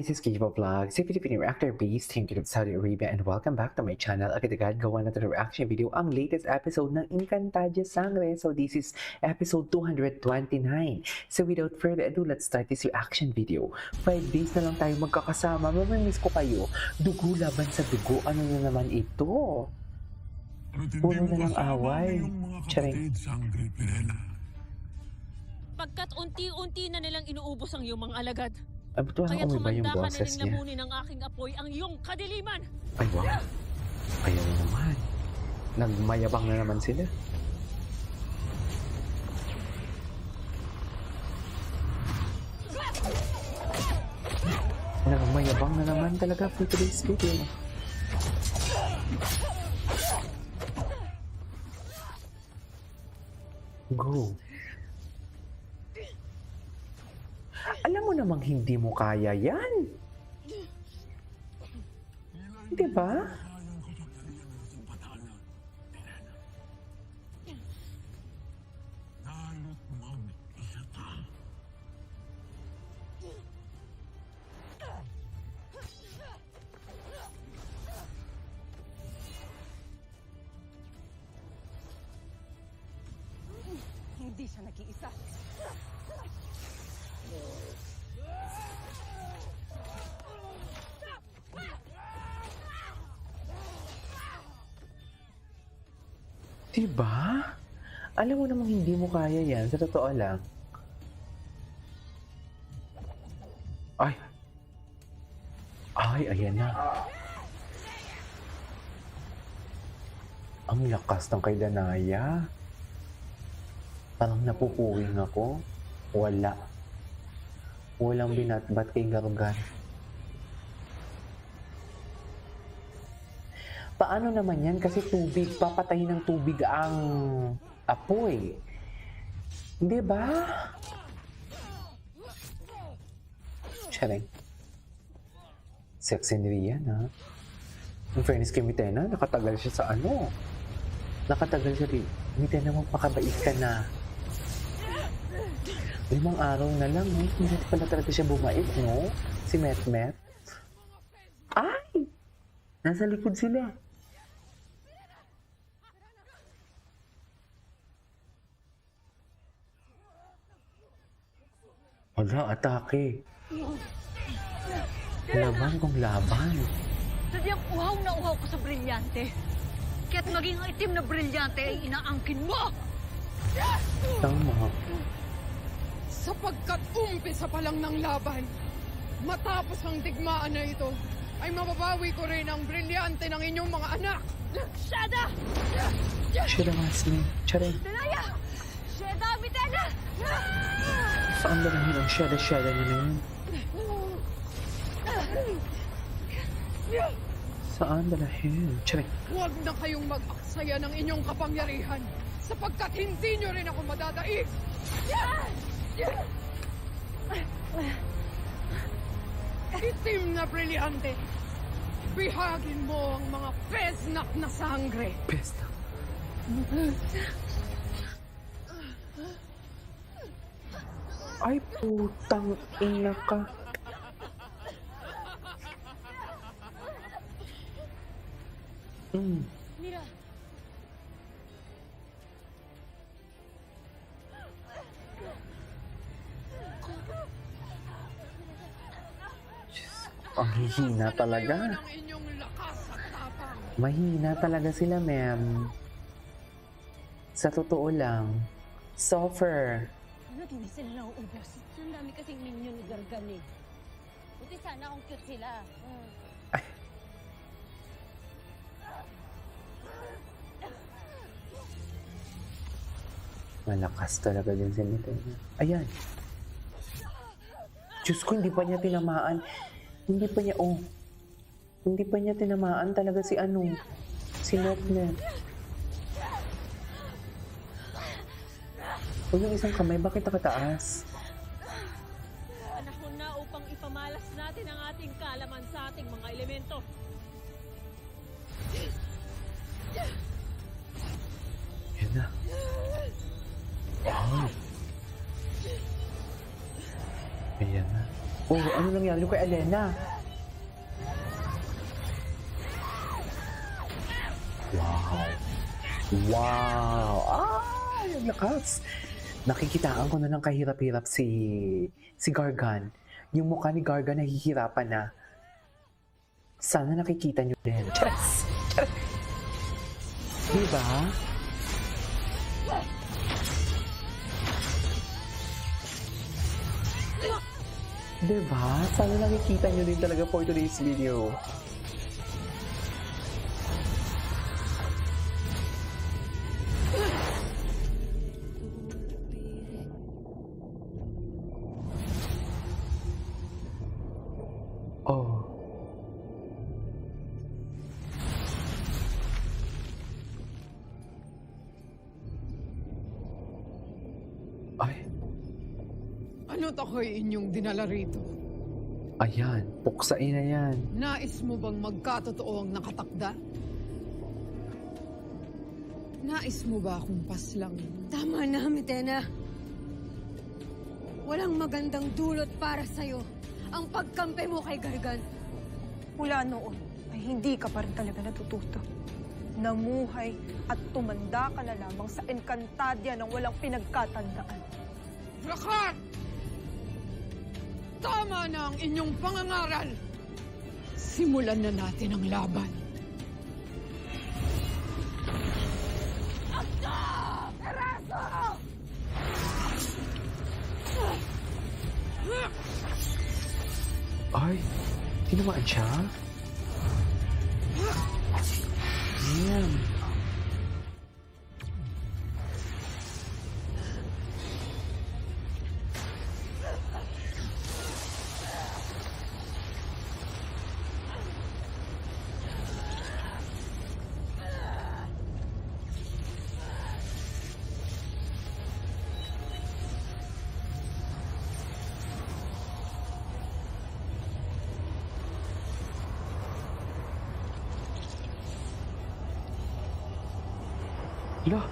this is Kiva Vlog, si Filipino reactor based here in Saudi Arabia, and welcome back to my channel. Agad-agad gawa na ito reaction video ang latest episode ng Encantadia Sangre. So this is episode 229. So without further ado, let's start this reaction video. 5 days na lang tayo magkakasama. Mamamiss ko kayo. Dugo laban sa dugo. Ano na naman ito? Puno na ng away. Charing. Pagkat unti-unti na nilang inuubos ang iyong mga alagad. Ay, butuhan Kaya't ko ba yung humanda ka na boses rin niya? lamunin ng aking apoy ang iyong kadiliman. Ay, wow. Ayaw naman. Nagmayabang na naman sila. Nagmayabang na naman talaga for today's video. Go. Alam mo namang hindi mo kaya yan. Diba? Hindi siya nag-iisa. Diba? Alam mo namang hindi mo kaya yan. Sa totoo lang. Ay! Ay, ayan na. Ang lakas ng kay Danaya. Parang napupuwing ako. Wala. Walang binatbat kay Gargan. Paano naman yan? Kasi tubig, papatayin ng tubig ang apoy. Di ba? Charing. Sexy ni Rian, ha? In fairness kay Mitena, nakatagal siya sa ano. Nakatagal siya rin. Mitena, magpakabait ka na. 5 araw na lang, eh. Hindi pala talaga siya bumait, no? Si Metmet. Ay! Nasa likod sila. Wala, atake. Laban kong laban. Sadyang uhaw na uhaw ko sa brilyante. Kaya't maging itim na brilyante ay inaangkin mo! Tama. Sapagkat umpisa pa lang ng laban, matapos ang digmaan na ito, ay mababawi ko rin ang brilyante ng inyong mga anak! Shada! Shada Masni. Charing. Danaya! Shada, Mitena! Saan ba nahin ang shada-shada niya na yun? Saan ba nahin? Charing. Huwag na kayong mag-aksaya ng inyong kapangyarihan, sapagkat hindi nyo rin ako madadaig! Itim na brilyante, bihagin mo ang mga pesnak na sangre. Pesta. Ay, putang ina ka. Mira! Ang hihina talaga. Ang inyong lakas at tapang. Mahina talaga sila, ma'am. Sa totoo lang. Suffer. Bakit hindi sila nauubos? Ang dami kasing minion ni Gargan eh. Buti sana kung cute sila. Malakas talaga din si Mitena. Ayan. Diyos ko, hindi pa niya tinamaan. Hindi pa niya, oh. Hindi pa niya tinamaan talaga si ano. Si Metnet. O yung isang kamay, bakit nakataas? Panahon na upang ipamalas natin ang ating kalaman sa ating mga elemento. Yan na. Wow. Ayan na. Oh, ano nangyari kay Elena? Wow. Wow! Ay, ang lakas! Nakikitaan ko na ng kahirap-hirap si Gargan. Yung mukha ni Gargan nahihirapan na. Sana nakikita nyo din. Charas! Charas! Diba? Diba? Sana nakikita nyo din talaga for today's video. Oh. Ay, Ano takoy inyong dinala rito? ayan. Puksain na yan. Nais mo bang magkatotoo ang nakatakda? Nais mo ba akong paslang? Tama na, Mitena. Walang magandang dulot para sa'yo ang pagkampi mo kay Gargan. Mula noon ay hindi ka pa rin talaga natututo. Namuhay at tumanda ka na lamang sa Encantadia ng walang pinagkatandaan. Lakat! Tama na ang inyong pangangaral! Simulan na natin ang laban. Ay, tinamaan siya? Damn. Hala,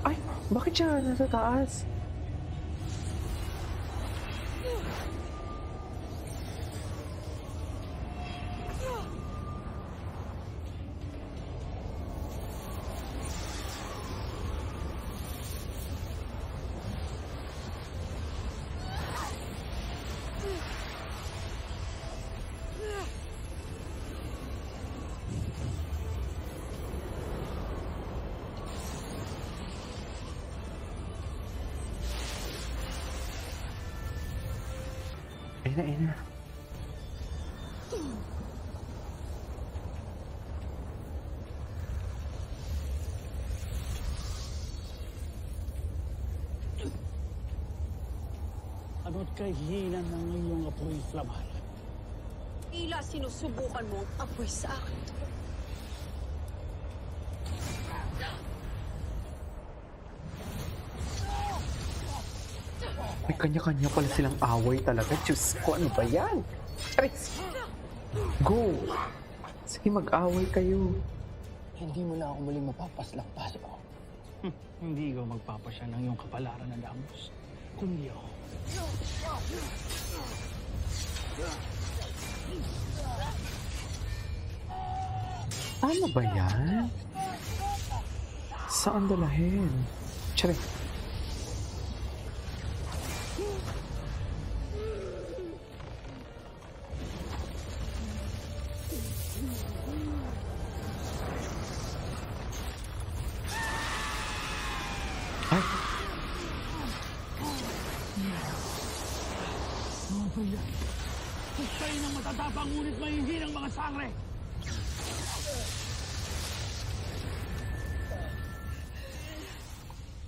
ay, bakit siya nasa taas? Ayun na. Ano't kahihinan ng iyong apoy flamal? Tila sinusubukan mo ang apoy sa akin. May kanya-kanya pala silang away talaga. Diyos ko, ano ba yan? Charis! Go! Sige, mag-away kayo. Hindi mo na ako muling mapapaslang paso. Hindi ko magpapasya ng iyong kapalaran na damos, kundi ako. Ano ba yan? Saan dalahin? Charis! Ay! Ano ba yan? Kayo ng matatapang ngunit mahihinang mga sangre!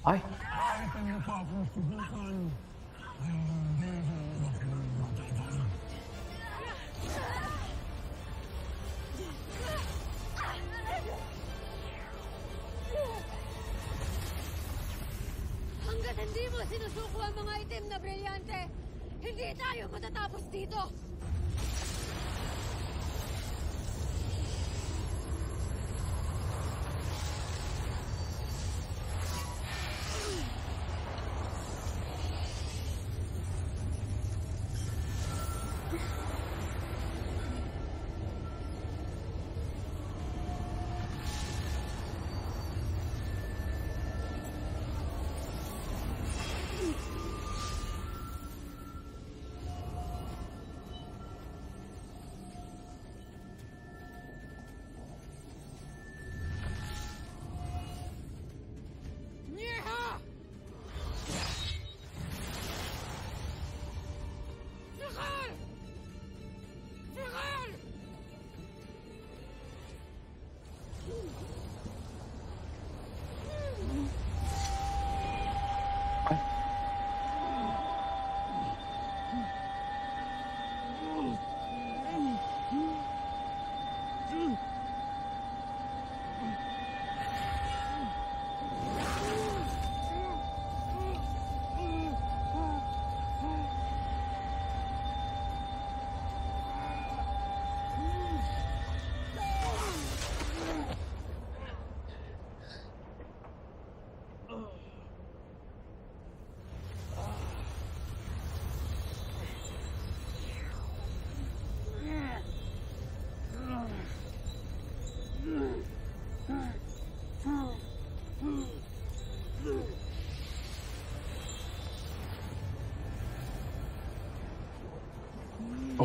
Ay! Hanggat hindi mo sinusuko ang mga itim na brilyante, hindi tayo matatapos dito!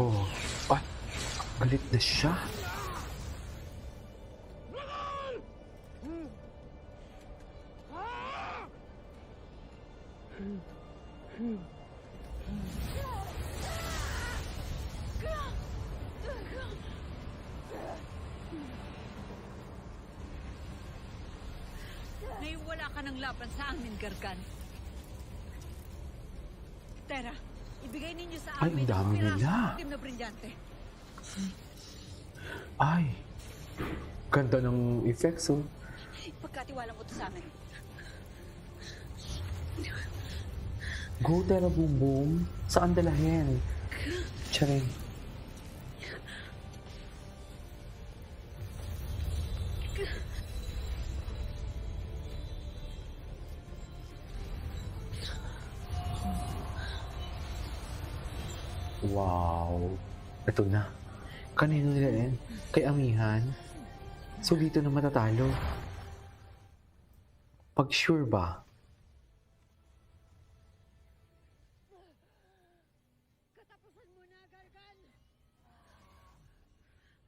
Oh. Ay, galit na siya. Ngayon wala ka ng laban sa amin, Gargan. Tara, ibigay ninyo sa Ay, amin ang dami piraso nila. ng itim na brilyante. Ay. Ganda ng effects, oh. Pagkatiwala mo to sa amin. Go, Tara Boom Boom. Saan dalahin? Charing. Wow. Ito na. Kanino nila yan? Kay Amihan? So dito na matatalo. Pag sure ba? Katapusan mo na, Gargan!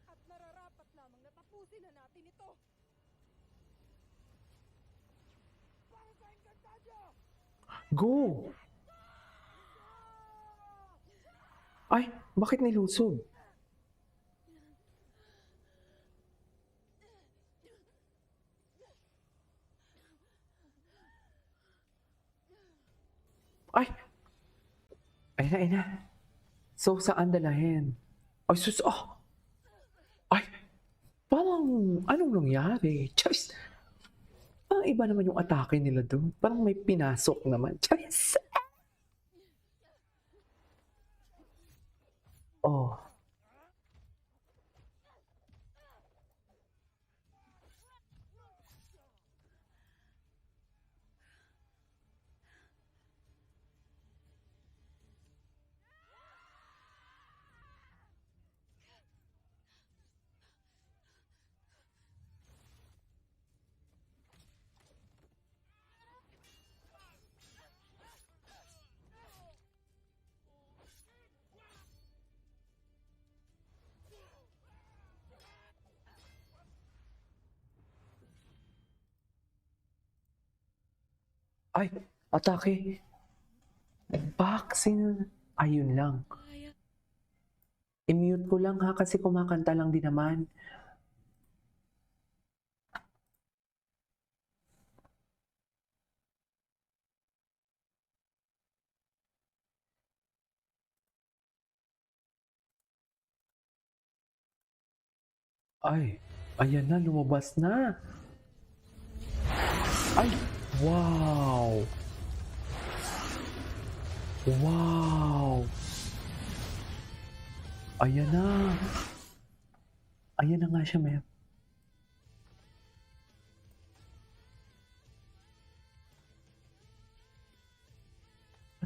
At nararapat lamang na tapusin na natin ito. Go! Ay, bakit nilusob? Ay! Ayun na. So, saan dalahin? Ay, sus, ah! Ay! Parang, anong nangyari? Charis! Parang iba naman yung atake nila doon. Parang may pinasok naman. Charis! Oh. Ay, atake. Vaccine. Ayun lang. I-mute ko lang ha kasi kumakanta lang din naman. Ay, ayan na, lumabas na. Ay, wow. Wow. Ayan na. Ayan na nga siya, ma'am.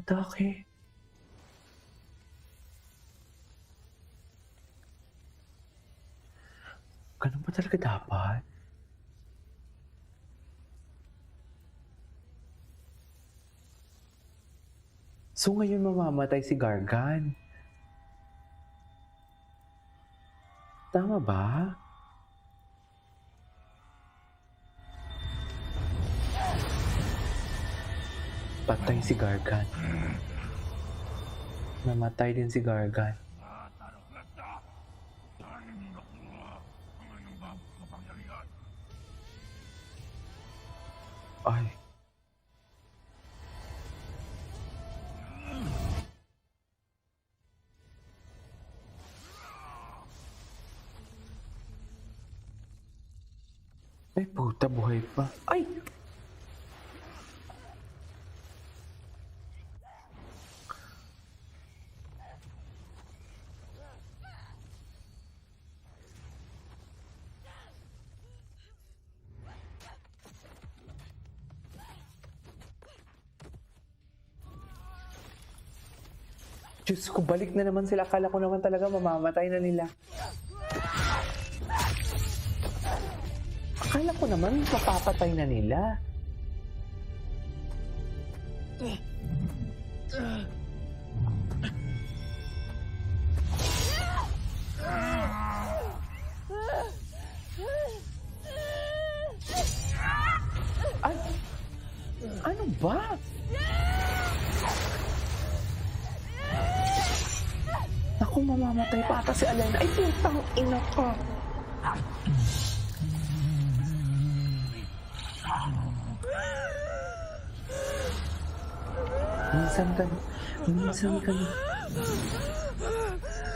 Atake. Ganun ba talaga dapat? So ngayon mamamatay si Gargan. Tama ba? Patay si Gargan. Namatay din si Gargan. Ay. Ay, puta, buhay pa. Ay! Diyos ko, balik na naman sila. Akala ko naman talaga mamamatay na nila. Akala ko naman mapapatay na nila. Ano ba? Ako, mamamatay pa ata si Alena. Ay, putang ina ka.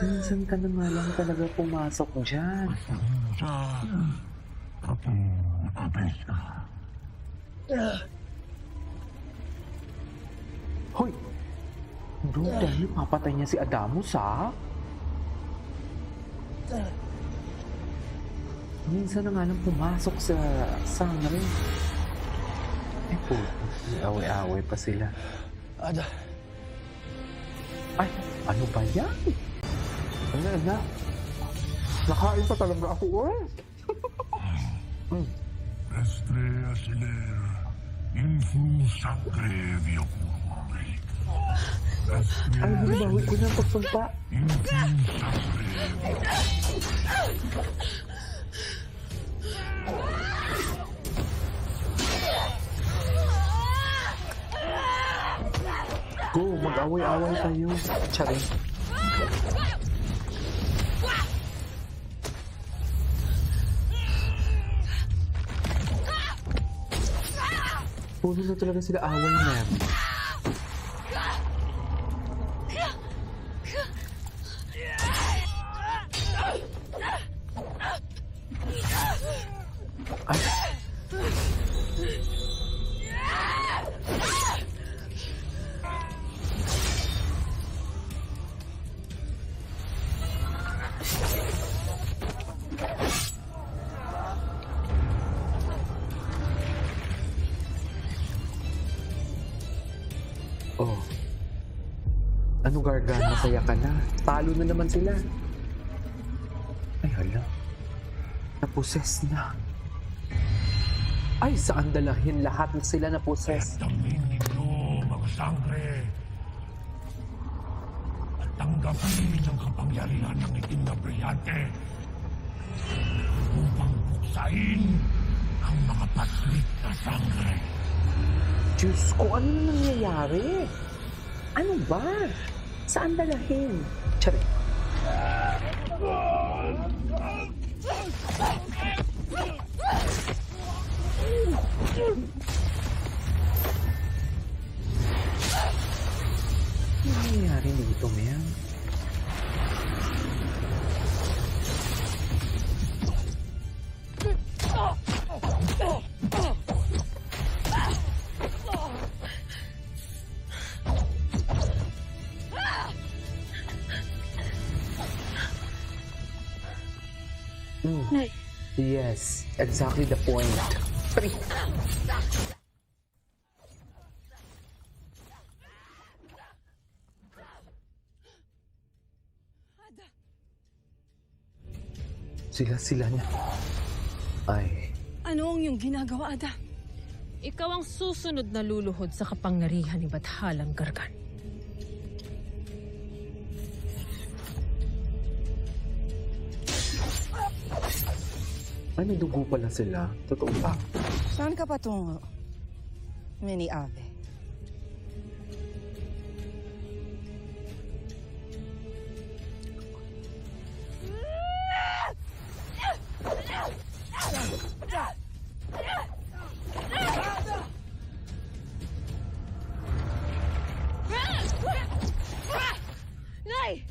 Minsan ka na nga lang talaga pumasok dyan. Hoy! Bro, dahil papatay niya si Adamus, ha? Minsan na nga lang pumasok sa sangre. Ay po, away-away pa sila. Ada, Ay, ano ba yan? Ano na? Nakain pa talaga ako, eh. Estre aciler, influ sacre viocurre. Ay, binabawi ko na ang pagpunta. Influ sacre Go, mag-away-away tayo. Charing. Puno na talaga sila away na. Ay. Oh. Ano Gargano, masaya ka na? Talo na naman sila. Ay hala. Naposes na. Ay, saan dalahin lahat na sila naposes? Daming ninyo, mga sangre. At tanggapin ang kapangyarihan ng itim na brilyante upang buksain ang mga paslit na sangre. Diyos ko, ano na nangyayari? Ano ba? Saan dalahin? Charing. Ano nangyayari dito, Mel? Nay. Yes, exactly the point. Sila na. Ay, Ano ang iyong ginagawa, Ada? Ikaw ang susunod na luluhod sa kapangyarihan ni Bathalang Gargan. ano dugo pala sila? Totoo ba? Saan ka patungo, Mini Ave? Nay!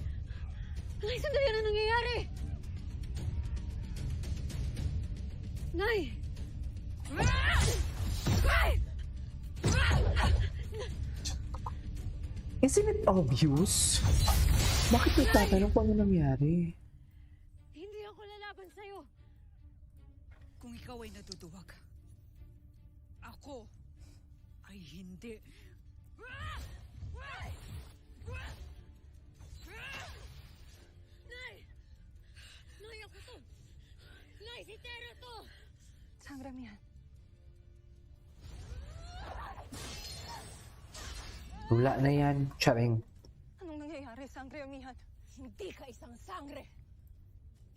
Nay, sandali na nangyayari! Nay! Isn't it obvious? Bakit nagtatanong kung ano nangyari? Hindi ako lalaban sa'yo. Kung ikaw ay natutuwag, ako ay hindi. Nay! Nay, ako to! Nay, si Tera to! Sangramihan. Wala na yan, Charing. Anong nangyayari, Sangramihan? Hindi ka isang sangre.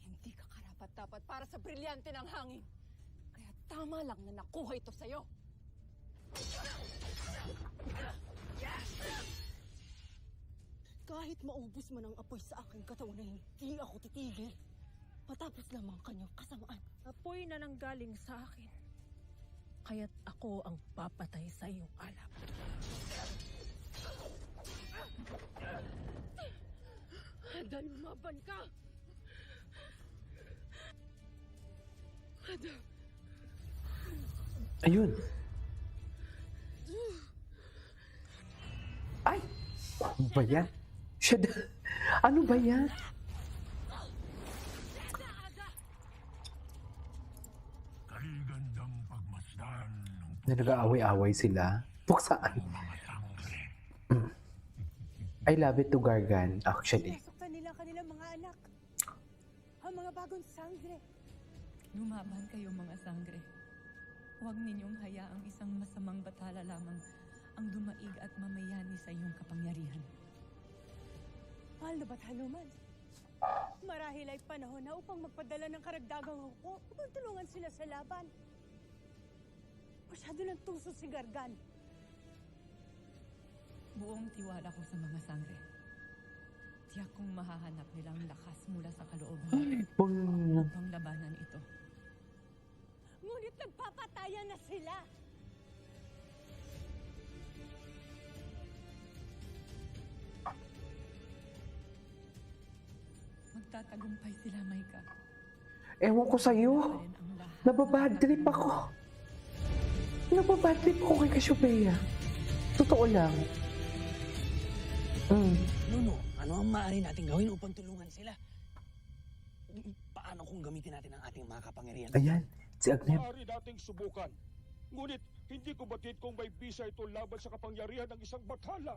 Hindi ka karapat-dapat para sa brilyante ng hangin. Kaya tama lang na nakuha ito sa'yo. Kahit maubos man ang apoy sa aking katawan ay hindi ako titigil. Matapos lamang kanyang kasamaan. Apoy na nanggaling sa akin. Kaya't ako ang papatay sa iyong alap. Ada, lumaban ka! Ada, Ayun. Ay! Ano ba yan? Ano ba yan? Kay gandang pagmasdan ng Na nag-aaway-away sila. Puksaan. mga sangre. I love it to Gargan, actually. nasaktan nila kanilang mga anak. Ang mga bagong sangre. Lumaban kayo mga sangre. Huwag ninyong hayaang isang masamang batala lamang ang dumaig at mamayani sa iyong kapangyarihan. Mahal na bataluman. Marahil ay panahon na upang magpadala ng karagdagang huko upang tulungan sila sa laban. Masyado ng tuso si Gargan. Buong tiwala ko sa mga sangre. Tiyak kong mahahanap nilang lakas mula sa kalooban nila upang labanan ito. Ngunit nagpapatayan na sila. Magtatagumpay sila, Maika. Ewan ko sa'yo. Labanan ang lahat Nababad ng trip ako. Nababad trip ako kay Cassiopeia. Totoo lang. Nuno, ano ang maaari natin gawin upang tulungan sila? Paano kung gamitin natin ang ating mga kapangyarihan? Ayan, si Agnep. Maaari nating subukan. Ngunit hindi ko batid kung may bisa ito laban sa kapangyarihan ng isang bathala.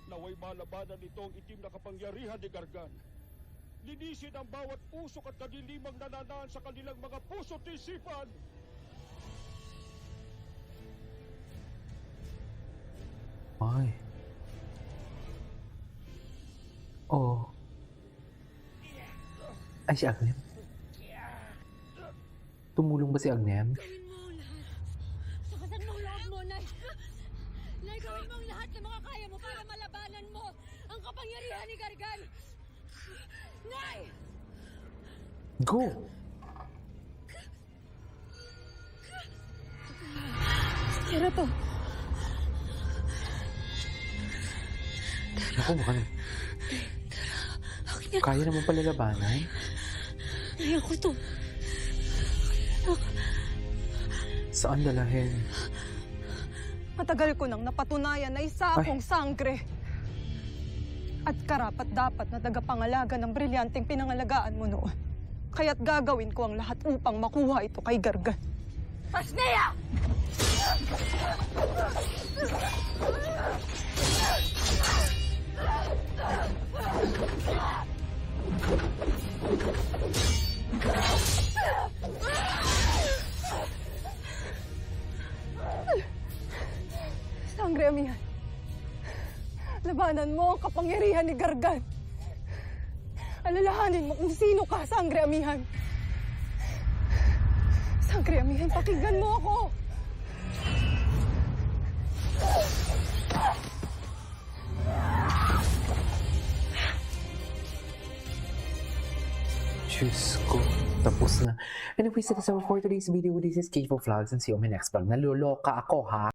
Naway malabanan nito ang itim na kapangyarihan ni Gargan. Linisin ang bawat usok at kadilimang nananaan sa kanilang mga puso't isipan. Ay. Oh. Ay, si Agnep. Tumulong ba si Agnep? Gawin mo ang lahat. Sakasan mo ang loob mo, Nay. Nay, gawin mo ang lahat ng mga kaya mo para malabanan mo ang kapangyarihan ni Gargan. Nay! Go! Tira to. Naku, baka na. Kaya naman pala labanan. Ay, ako to. Saan dalahin? Matagal ko nang napatunayan na isa akong sangre. At karapat dapat na tagapangalaga ng brilyanteng pinangalagaan mo noon. Kaya't gagawin ko ang lahat upang makuha ito kay Gargan. Pasnea! Sangre, amihan. Labanan mo ang kapangyarihan ni Gargan. Alalahanin mo kung sino ka, Sangre, amihan. Sangre, amihan, pakinggan mo ako. Diyos ko, tapos na. Anyways, that's all for today's video. This is Kate Vlogs and see you on my next vlog. Naluloka ako, ha?